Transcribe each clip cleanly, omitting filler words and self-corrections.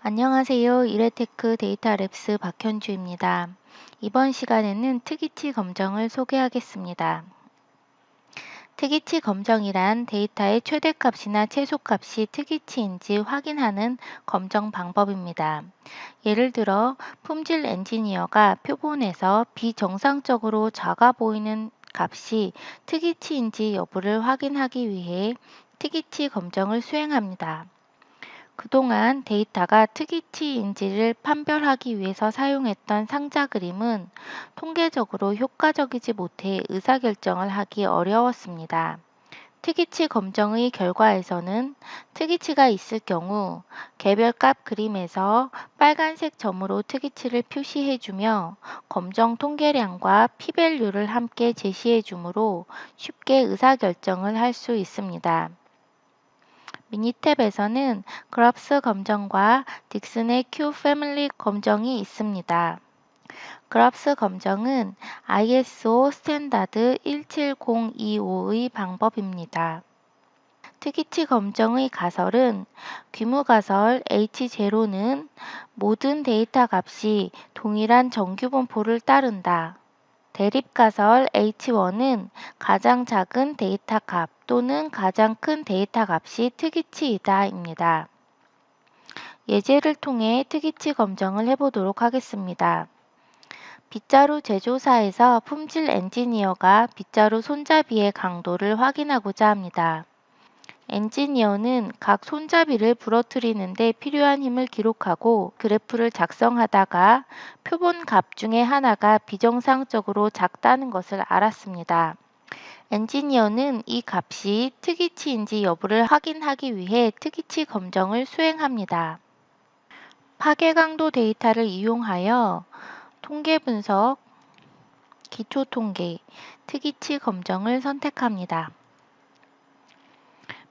안녕하세요. 이레테크 데이터랩스 박현주입니다. 이번 시간에는 특이치 검정을 소개하겠습니다. 특이치 검정이란 데이터의 최대값이나 최소값이 특이치인지 확인하는 검정 방법입니다. 예를 들어 품질 엔지니어가 표본에서 비정상적으로 작아 보이는 값이 특이치인지 여부를 확인하기 위해 특이치 검정을 수행합니다. 그동안 데이터가 특이치인지를 판별하기 위해서 사용했던 상자 그림은 통계적으로 효과적이지 못해 의사결정을 하기 어려웠습니다. 특이치 검정의 결과에서는 특이치가 있을 경우 개별값 그림에서 빨간색 점으로 특이치를 표시해주며 검정 통계량과 p-value를 함께 제시해주므로 쉽게 의사결정을 할 수 있습니다. 미니탭에서는 그럽스 검정과 딕슨의 Q 패밀리 검정이 있습니다. 그럽스 검정은 ISO 스탠다드 17025의 방법입니다. 특이치 검정의 가설은 귀무가설 H0는 모든 데이터 값이 동일한 정규분포를 따른다. 대립가설 H1은 가장 작은 데이터 값 또는 가장 큰 데이터 값이 특이치이다 입니다. 예제를 통해 특이치 검정을 해보도록 하겠습니다. 빗자루 제조사에서 품질 엔지니어가 빗자루 손잡이의 강도를 확인하고자 합니다. 엔지니어는 각 손잡이를 부러뜨리는데 필요한 힘을 기록하고 그래프를 작성하다가 표본 값 중에 하나가 비정상적으로 작다는 것을 알았습니다. 엔지니어는 이 값이 특이치인지 여부를 확인하기 위해 특이치 검정을 수행합니다. 파괴 강도 데이터를 이용하여 통계 분석, 기초 통계, 특이치 검정을 선택합니다.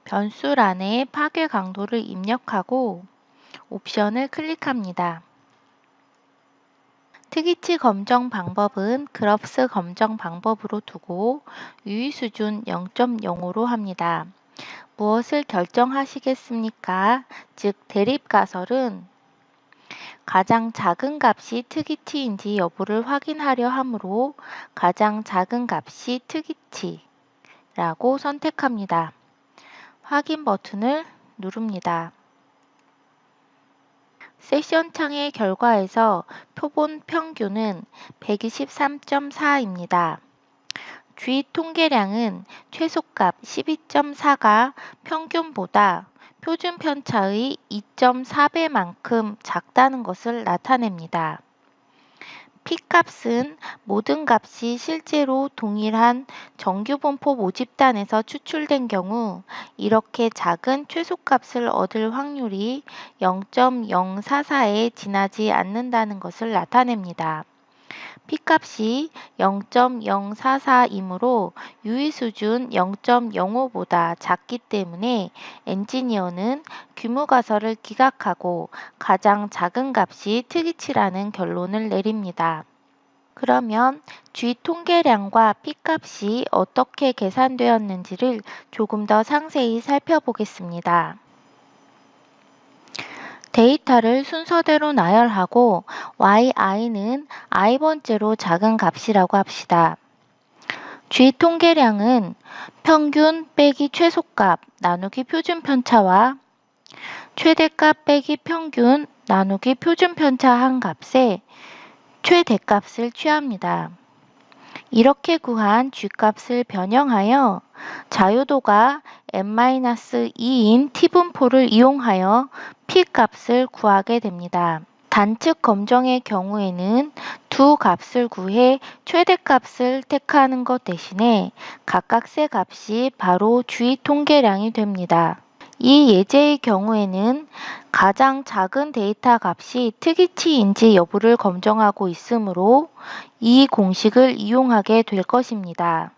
변수란에 파괴 강도를 입력하고 옵션을 클릭합니다. 특이치 검정 방법은 그럽스 검정 방법으로 두고 유의 수준 0.05로 합니다. 무엇을 결정하시겠습니까? 즉 대립 가설은 가장 작은 값이 특이치인지 여부를 확인하려 하므로 가장 작은 값이 특이치라고 선택합니다. 확인 버튼을 누릅니다. 세션 창의 결과에서 표본 평균은 123.4입니다. 주의 통계량은 최소값 12.4가 평균보다 표준 편차의 2.4배만큼 작다는 것을 나타냅니다. P값은 모든 값이 실제로 동일한 정규분포 모집단에서 추출된 경우 이렇게 작은 최소값을 얻을 확률이 0.044에 지나지 않는다는 것을 나타냅니다. P값이 0.044이므로 유의 수준 0.05보다 작기 때문에 엔지니어는 규모가설을 기각하고 가장 작은 값이 특이치라는 결론을 내립니다. 그러면 G 통계량과 P값이 어떻게 계산되었는지를 조금 더 상세히 살펴보겠습니다. 데이터를 순서대로 나열하고 yi는 i번째로 작은 값이라고 합시다. G 통계량은 평균 빼기 최소값 나누기 표준편차와 최대값 빼기 평균 나누기 표준편차 한 값에 최대값을 취합니다. 이렇게 구한 G값을 변형하여 자유도가 n-2인 t분포를 이용하여 P값을 구하게 됩니다. 단측 검정의 경우에는 두 값을 구해 최대값을 택하는 것 대신에 각각의 값이 바로 G 통계량이 됩니다. 이 예제의 경우에는 가장 작은 데이터 값이 특이치인지 여부를 검정하고 있으므로 이 공식을 이용하게 될 것입니다.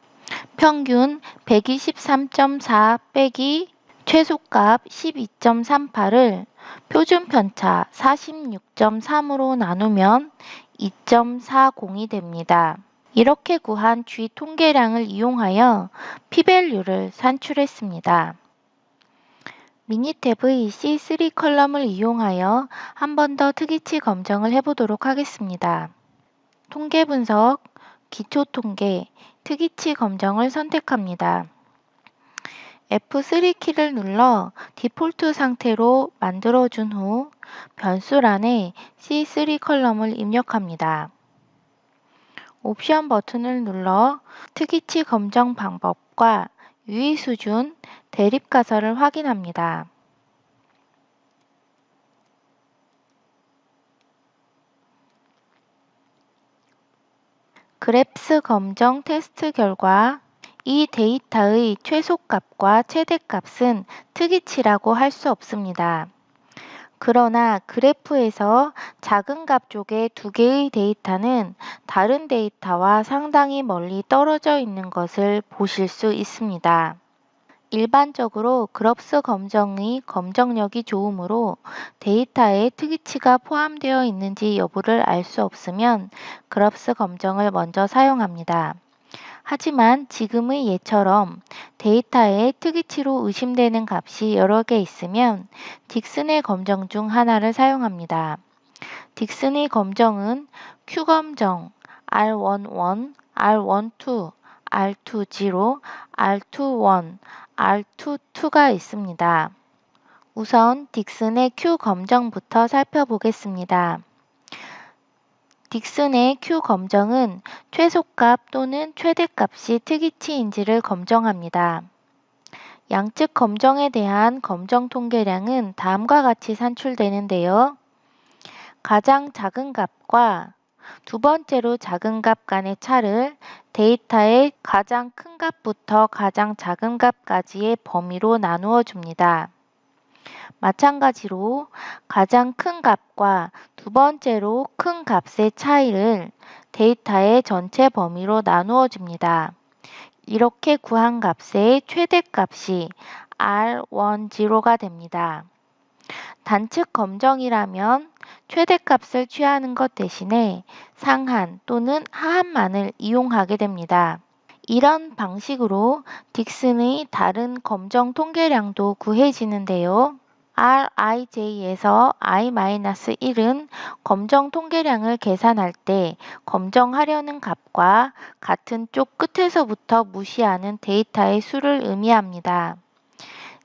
평균 123.4 빼기 최소값 12.38을 표준편차 46.3으로 나누면 2.40이 됩니다. 이렇게 구한 G 통계량을 이용하여 p-value를 산출했습니다. 미니탭의 C3 컬럼을 이용하여 한 번 더 특이치 검정을 해보도록 하겠습니다. 통계 분석, 기초 통계, 특이치 검정을 선택합니다. F3 키를 눌러 디폴트 상태로 만들어준 후 변수란에 C3 컬럼을 입력합니다. 옵션 버튼을 눌러 특이치 검정 방법과 유의 수준, 대립 가설을 확인합니다. 그래프스 검정 테스트 결과 이 데이터의 최소값과 최대값은 특이치라고 할 수 없습니다. 그러나 그래프에서 작은 값 쪽의 두 개의 데이터는 다른 데이터와 상당히 멀리 떨어져 있는 것을 보실 수 있습니다. 일반적으로 그럽스 검정의 검정력이 좋으므로 데이터에 특이치가 포함되어 있는지 여부를 알 수 없으면 그럽스 검정을 먼저 사용합니다. 하지만 지금의 예처럼 데이터에 특이치로 의심되는 값이 여러 개 있으면 딕슨의 검정 중 하나를 사용합니다. 딕슨의 검정은 Q검정, R11, R12, R20, R21, R22가 있습니다. 우선 딕슨의 Q검정부터 살펴보겠습니다. 딕슨의 Q검정은 최소값 또는 최대값이 특이치인지를 검정합니다. 양측 검정에 대한 검정 통계량은 다음과 같이 산출되는데요. 가장 작은 값과 두 번째로 작은 값 간의 차를 데이터의 가장 큰 값부터 가장 작은 값까지의 범위로 나누어 줍니다. 마찬가지로 가장 큰 값과 두 번째로 큰 값의 차이를 데이터의 전체 범위로 나누어 줍니다. 이렇게 구한 값의 최대값이 R10가 됩니다. 단측 검정이라면 최대값을 취하는 것 대신에 상한 또는 하한만을 이용하게 됩니다. 이런 방식으로 딕슨의 다른 검정 통계량도 구해지는데요. RIJ에서 I-1은 검정 통계량을 계산할 때 검정하려는 값과 같은 쪽 끝에서부터 무시하는 데이터의 수를 의미합니다.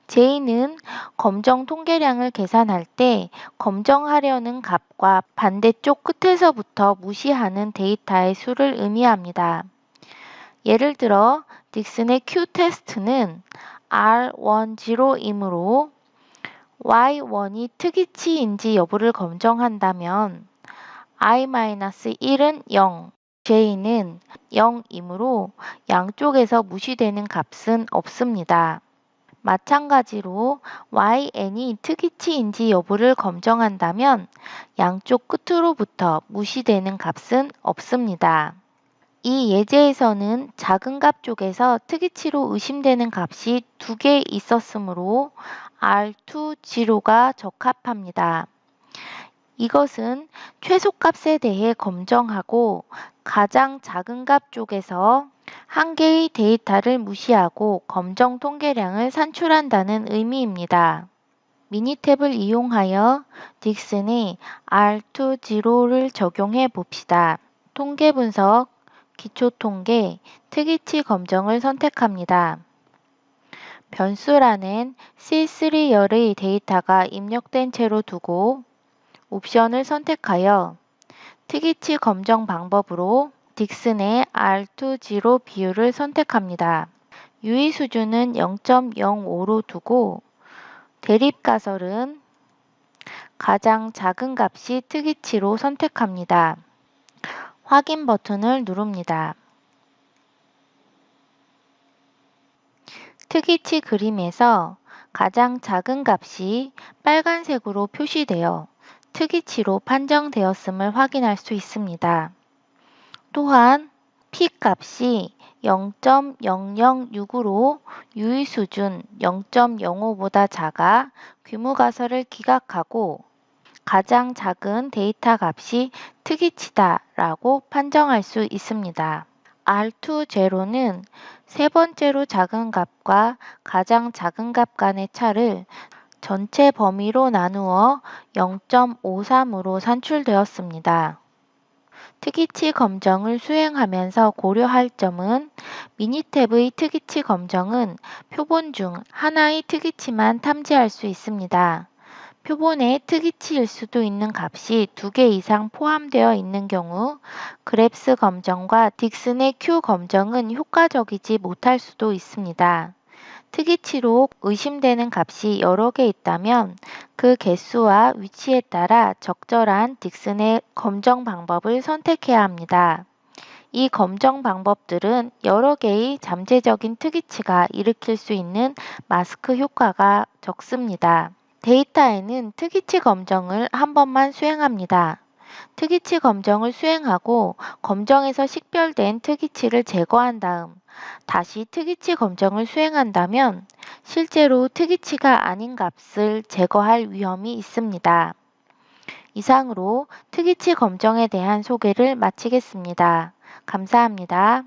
J는 검정 통계량을 계산할 때 검정하려는 값과 반대쪽 끝에서부터 무시하는 데이터의 수를 의미합니다. 예를 들어 딕슨의 Q테스트는 R10이므로 Y1이 특이치인지 여부를 검정한다면 I-1은 0, J는 0이므로 양쪽에서 무시되는 값은 없습니다. 마찬가지로 YN이 특이치인지 여부를 검정한다면 양쪽 끝으로부터 무시되는 값은 없습니다. 이 예제에서는 작은 값 쪽에서 특이치로 의심되는 값이 두 개 있었으므로 R20가 적합합니다. 이것은 최소값에 대해 검정하고 가장 작은 값 쪽에서 한 개의 데이터를 무시하고 검정 통계량을 산출한다는 의미입니다. 미니탭을 이용하여 딕슨의 R20를 적용해 봅시다. 통계 분석, 기초 통계, 특이치 검정을 선택합니다. 변수란엔 C3열의 데이터가 입력된 채로 두고 옵션을 선택하여 특이치 검정 방법으로 딕슨의 R20 비율을 선택합니다. 유의 수준은 0.05로 두고 대립 가설은 가장 작은 값이 특이치로 선택합니다. 확인 버튼을 누릅니다. 특이치 그림에서 가장 작은 값이 빨간색으로 표시되어 특이치로 판정되었음을 확인할 수 있습니다. 또한 P 값이 0.006으로 유의 수준 0.05보다 작아 규모 가설을 기각하고 가장 작은 데이터 값이 특이치다 라고 판정할 수 있습니다. R20는 세 번째로 작은 값과 가장 작은 값 간의 차를 전체 범위로 나누어 0.53으로 산출되었습니다. 특이치 검정을 수행하면서 고려할 점은 미니탭의 특이치 검정은 표본 중 하나의 특이치만 탐지할 수 있습니다. 표본에 특이치일 수도 있는 값이 2개 이상 포함되어 있는 경우 그랩스 검정과 딕슨의 Q 검정은 효과적이지 못할 수도 있습니다. 특이치로 의심되는 값이 여러 개 있다면 그 개수와 위치에 따라 적절한 딕슨의 검정 방법을 선택해야 합니다. 이 검정 방법들은 여러 개의 잠재적인 특이치가 일으킬 수 있는 마스크 효과가 적습니다. 데이터에는 특이치 검정을 한 번만 수행합니다. 특이치 검정을 수행하고 검정에서 식별된 특이치를 제거한 다음 다시 특이치 검정을 수행한다면 실제로 특이치가 아닌 값을 제거할 위험이 있습니다. 이상으로 특이치 검정에 대한 소개를 마치겠습니다. 감사합니다.